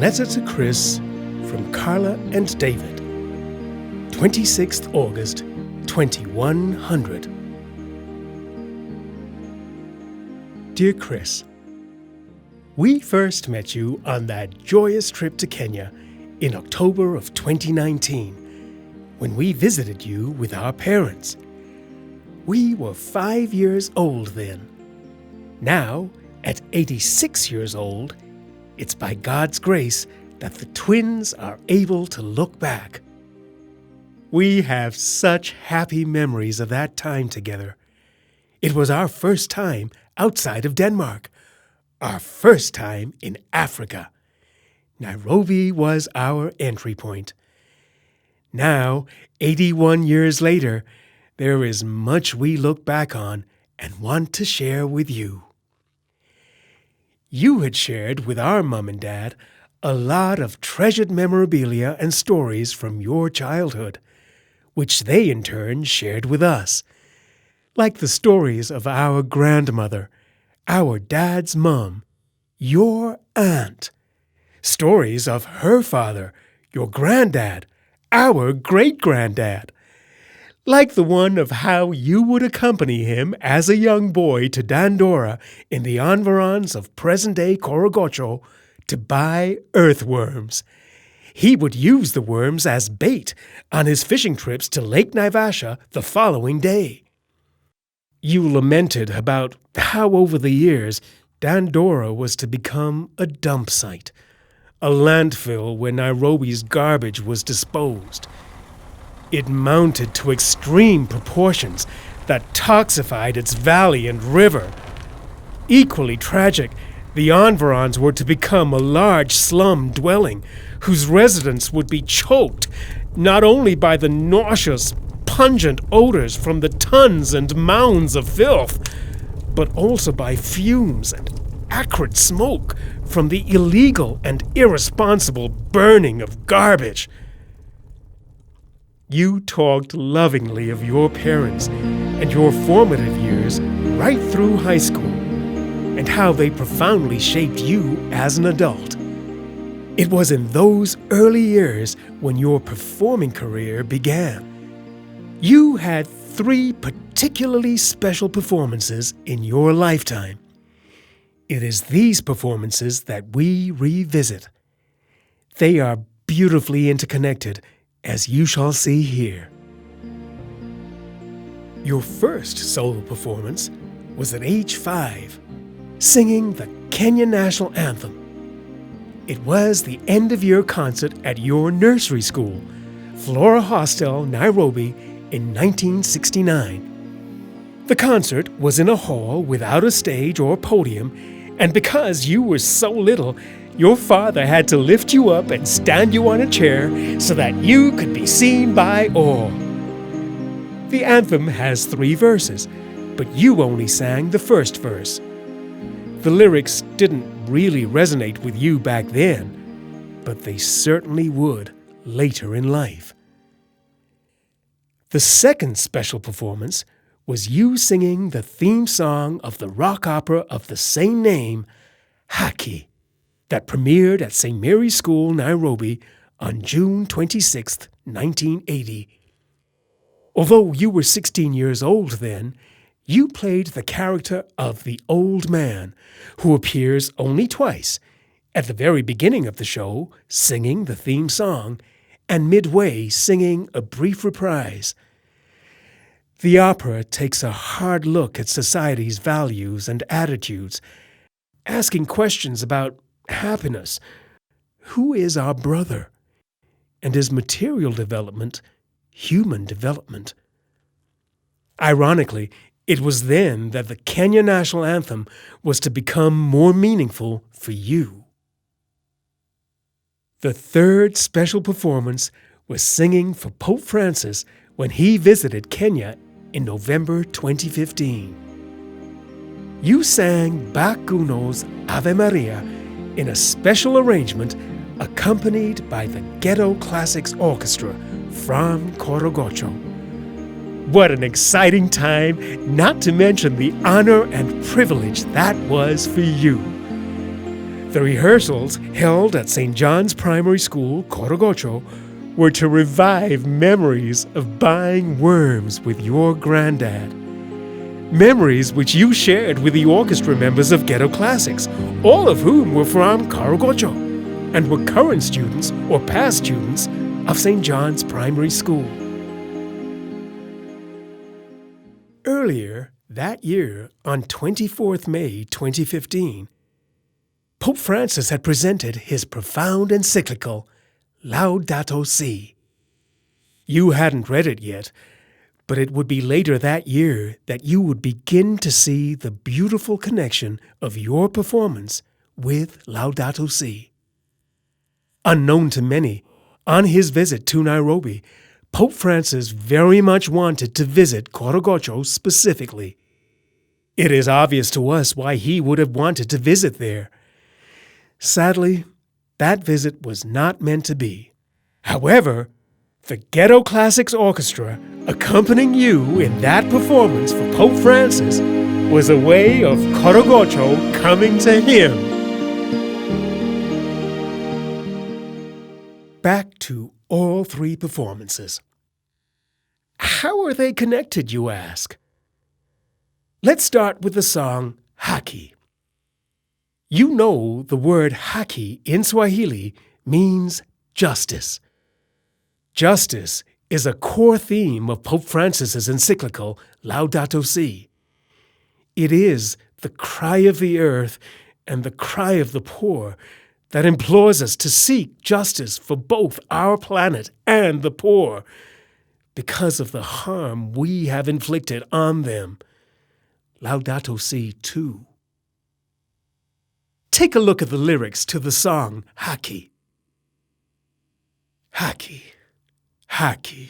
letter to Chris from Carla and David, 26th August, 2100. Dear Chris, we first met you on that joyous trip to Kenya in October of 2019, when we visited you with our parents. We were 5 years old then. Now, at 86 years old, it's by God's grace that the twins are able to look back. We have such happy memories of that time together. It was our first time outside of Denmark, our first time in Africa. Nairobi was our entry point. Now, 81 years later, there is much we look back on and want to share with you. You had shared with our mom and dad a lot of treasured memorabilia and stories from your childhood, which they in turn shared with us, like the stories of our grandmother, our dad's mom, your aunt, stories of her father, your granddad, our great-granddad, like the one of how you would accompany him as a young boy to Dandora in the environs of present-day Korogocho to buy earthworms. He would use the worms as bait on his fishing trips to Lake Naivasha the following day. You lamented about how over the years Dandora was to become a dump site, a landfill where Nairobi's garbage was disposed. It mounted to extreme proportions that toxified its valley and river. Equally tragic, the environs were to become a large slum dwelling whose residents would be choked not only by the nauseous, pungent odors from the tons and mounds of filth, but also by fumes and acrid smoke from the illegal and irresponsible burning of garbage. You talked lovingly of your parents and your formative years right through high school, and how they profoundly shaped you as an adult. It was in those early years when your performing career began. You had 3 particularly special performances in your lifetime. It is these performances that we revisit. They are beautifully interconnected, as you shall see here. Your first solo performance was at age 5, singing the Kenyan national anthem. It was the end-of-year concert at your nursery school, Flora Hostel, Nairobi, in 1969. The concert was in a hall without a stage or podium, and because you were so little, your father had to lift you up and stand you on a chair so that you could be seen by all. The anthem has 3 verses, but you only sang the first verse. The lyrics didn't really resonate with you back then, but they certainly would later in life. The second special performance was you singing the theme song of the rock opera of the same name, Haki, that premiered at St. Mary's School, Nairobi, on June 26, 1980. Although you were 16 years old then, you played the character of the old man, who appears only twice, at the very beginning of the show, singing the theme song, and midway singing a brief reprise. The opera takes a hard look at society's values and attitudes, asking questions about happiness, who is our brother, and is material development human development? Ironically, it was then that the Kenyan national anthem was to become more meaningful for you. The third special performance was singing for Pope Francis when he visited Kenya in November 2015. You sang Bakuno's Ave Maria in a special arrangement accompanied by the Ghetto Classics Orchestra from Korogocho. What an exciting time, not to mention the honor and privilege that was for you. The rehearsals, held at St. John's Primary School, Korogocho, were to revive memories of buying worms with your granddad. Memories which you shared with the orchestra members of Ghetto Classics, all of whom were from Korogocho and were current students or past students of St. John's Primary School. Earlier that year, on 24th May 2015, Pope Francis had presented his profound encyclical, Laudato Si. You hadn't read it yet, but it would be later that year that you would begin to see the beautiful connection of your performance with Laudato Si. Unknown to many, on his visit to Nairobi, Pope Francis very much wanted to visit Korogocho specifically. It is obvious to us why he would have wanted to visit there. Sadly, that visit was not meant to be. However, the Ghetto Classics Orchestra accompanying you in that performance for Pope Francis was a way of Korogocho coming to him. Back to all three performances. How are they connected, you ask? Let's start with the song Haki. You know the word Haki in Swahili means justice. Justice is a core theme of Pope Francis's encyclical Laudato Si. It is the cry of the earth and the cry of the poor that implores us to seek justice for both our planet and the poor because of the harm we have inflicted on them. Laudato Si too. Take a look at the lyrics to the song Haki. Haki, Haki.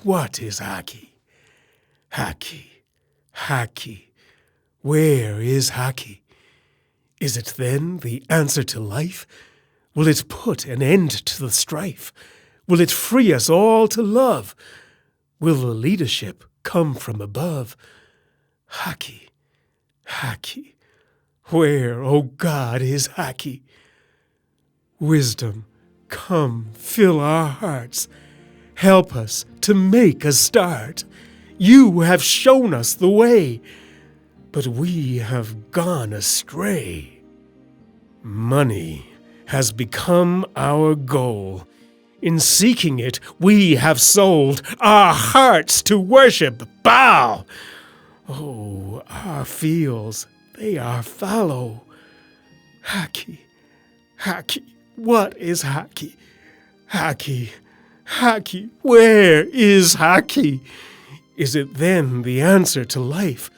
What is Haki? Haki, Haki. Where is Haki? Is it then the answer to life? Will it put an end to the strife? Will it free us all to love? Will the leadership come from above? Haki, Haki. Where, O God, is Haki? Wisdom, come, fill our hearts. Help us to make a start. You have shown us the way, but we have gone astray. Money has become our goal. In seeking it, we have sold our hearts to worship Baal. Oh, our fields, they are fallow. Haki, Haki, what is Haki? Haki, Haki, where is Haki? Is it then the answer to life?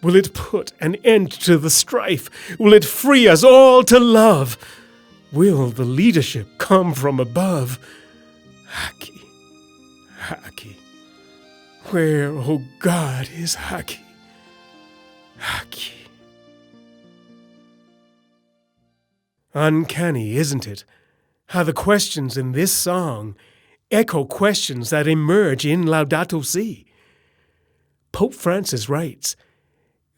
Will it put an end to the strife? Will it free us all to love? Will the leadership come from above? Haki, Haki, where, O God, is Haki? Haki. Uncanny, isn't it, how the questions in this song echo questions that emerge in Laudato Si? Pope Francis writes,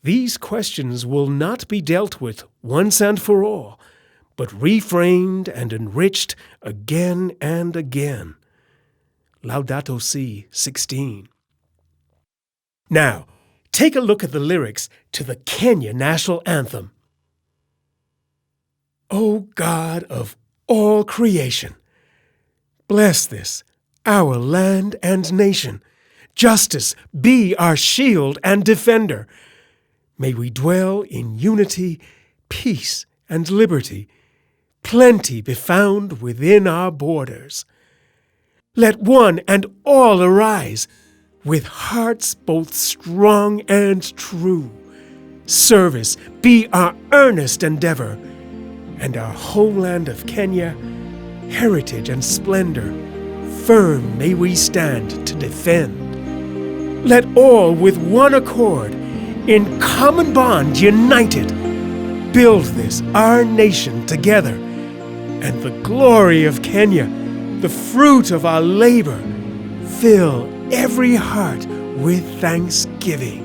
"These questions will not be dealt with once and for all, but reframed and enriched again and again." Laudato Si 16. Now, take a look at the lyrics to the Kenyan national anthem. O God of all creation, bless this, our land and nation. Justice be our shield and defender. May we dwell in unity, peace, and liberty. Plenty be found within our borders. Let one and all arise, with hearts both strong and true. Service be our earnest endeavor, and our homeland of Kenya, heritage and splendor, firm may we stand to defend. Let all with one accord, in common bond united, build this our nation together, and the glory of Kenya, the fruit of our labor, fill every heart with thanksgiving.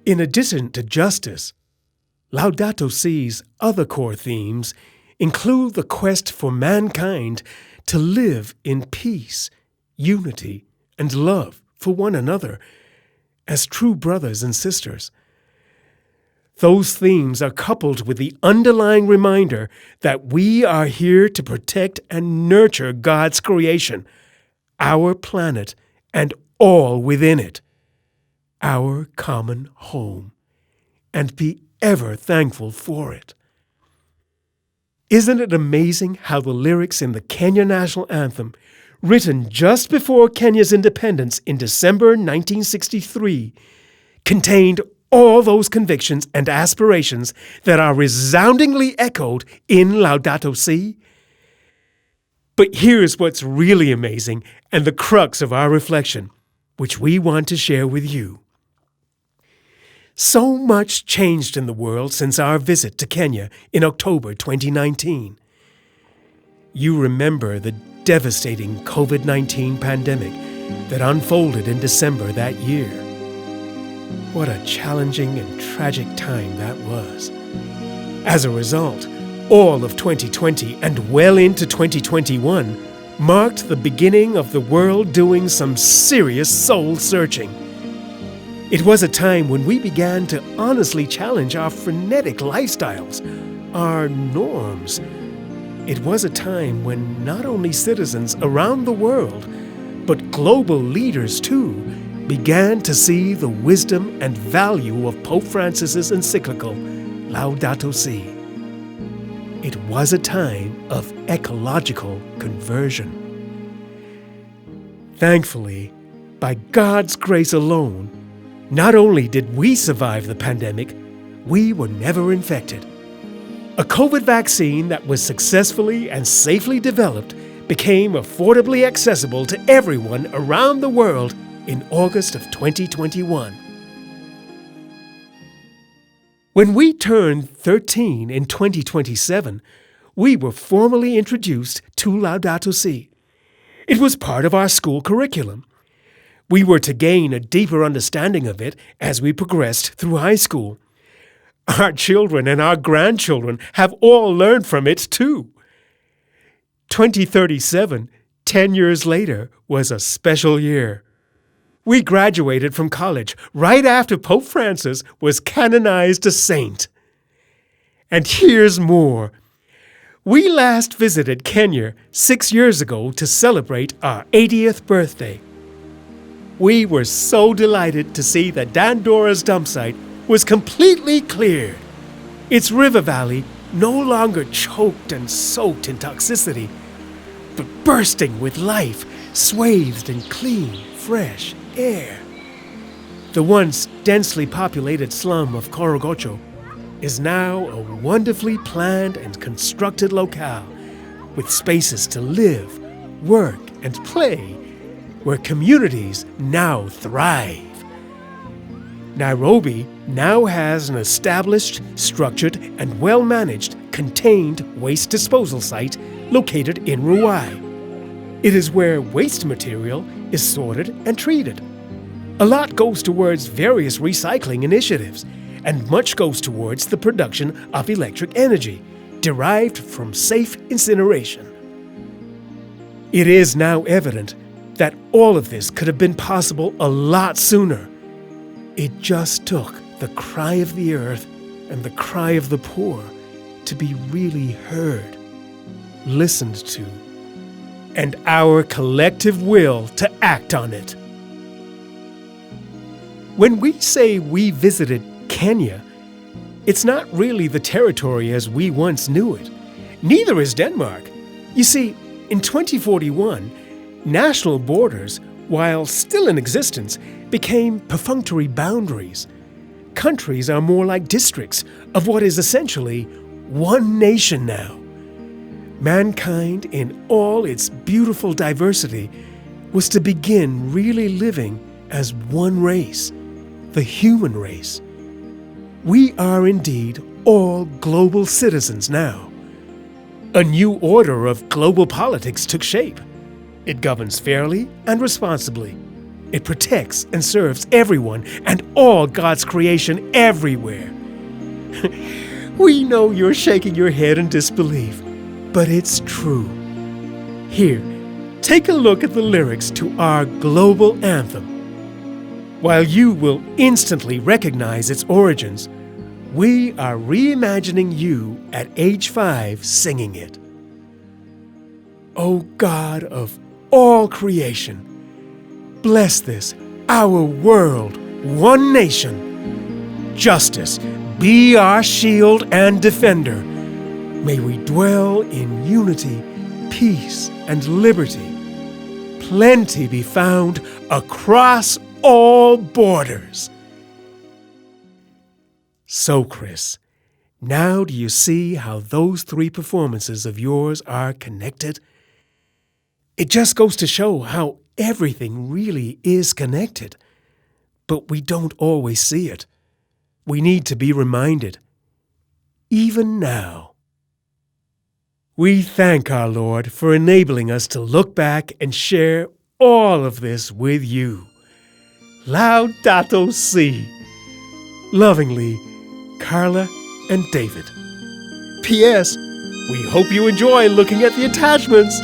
In addition to justice, Laudato Si's other core themes include the quest for mankind to live in peace, unity, and love for one another as true brothers and sisters. Those themes are coupled with the underlying reminder that we are here to protect and nurture God's creation, our planet, and all within it, our common home, and be ever thankful for it. Isn't it amazing how the lyrics in the Kenya National Anthem, written just before Kenya's independence in December 1963, contained all those convictions and aspirations that are resoundingly echoed in Laudato Si? But here's what's really amazing and the crux of our reflection, which we want to share with you. So much changed in the world since our visit to Kenya in October 2019. You remember the devastating COVID-19 pandemic that unfolded in December that year. What a challenging and tragic time that was. As a result, all of 2020 and well into 2021 marked the beginning of the world doing some serious soul-searching. It was a time when we began to honestly challenge our frenetic lifestyles, our norms. It was a time when not only citizens around the world, but global leaders too, began to see the wisdom and value of Pope Francis's encyclical, Laudato Si. It was a time of ecological conversion. Thankfully, by God's grace alone, not only did we survive the pandemic, we were never infected. A COVID vaccine that was successfully and safely developed became affordably accessible to everyone around the world in August of 2021. When we turned 13 in 2027, we were formally introduced to Laudato Si. It was part of our school curriculum. We were to gain a deeper understanding of it as we progressed through high school. Our children and our grandchildren have all learned from it too. 2037, 10 years later, was a special year. We graduated from college right after Pope Francis was canonized a saint. And here's more. We last visited Kenya 6 years ago to celebrate our 80th birthday. We were so delighted to see that Dandora's dump site was completely cleared. Its river valley no longer choked and soaked in toxicity, but bursting with life, swathed in clean, fresh air. The once densely populated slum of Korogocho is now a wonderfully planned and constructed locale with spaces to live, work, and play, where communities now thrive. Nairobi now has an established, structured, and well-managed contained waste disposal site located in Ruai. It is where waste material is sorted and treated. A lot goes towards various recycling initiatives, and much goes towards the production of electric energy derived from safe incineration. It is now evident that all of this could have been possible a lot sooner. It just took the cry of the earth and the cry of the poor to be really heard, listened to, and our collective will to act on it. When we say we visited Kenya, it's not really the territory as we once knew it. Neither is Denmark. You see, in 2041, national borders, while still in existence, became perfunctory boundaries. Countries are more like districts of what is essentially one nation now. Mankind, in all its beautiful diversity, was to begin really living as one race, the human race. We are indeed all global citizens now. A new order of global politics took shape. It governs fairly and responsibly. It protects and serves everyone and all God's creation everywhere. We know you're shaking your head in disbelief, but it's true. Here, take a look at the lyrics to our global anthem. While you will instantly recognize its origins, we are reimagining you at age 5 singing it. O God of all creation, bless this, our world, one nation. Justice be our shield and defender. May we dwell in unity, peace, and liberty. Plenty be found across all borders. So, Chris, now do you see how those 3 performances of yours are connected? It just goes to show how everything really is connected, but we don't always see it. We need to be reminded, even now. We thank our Lord for enabling us to look back and share all of this with you. Laudato Si. Lovingly, Carla and David. P.S. We hope you enjoy looking at the attachments.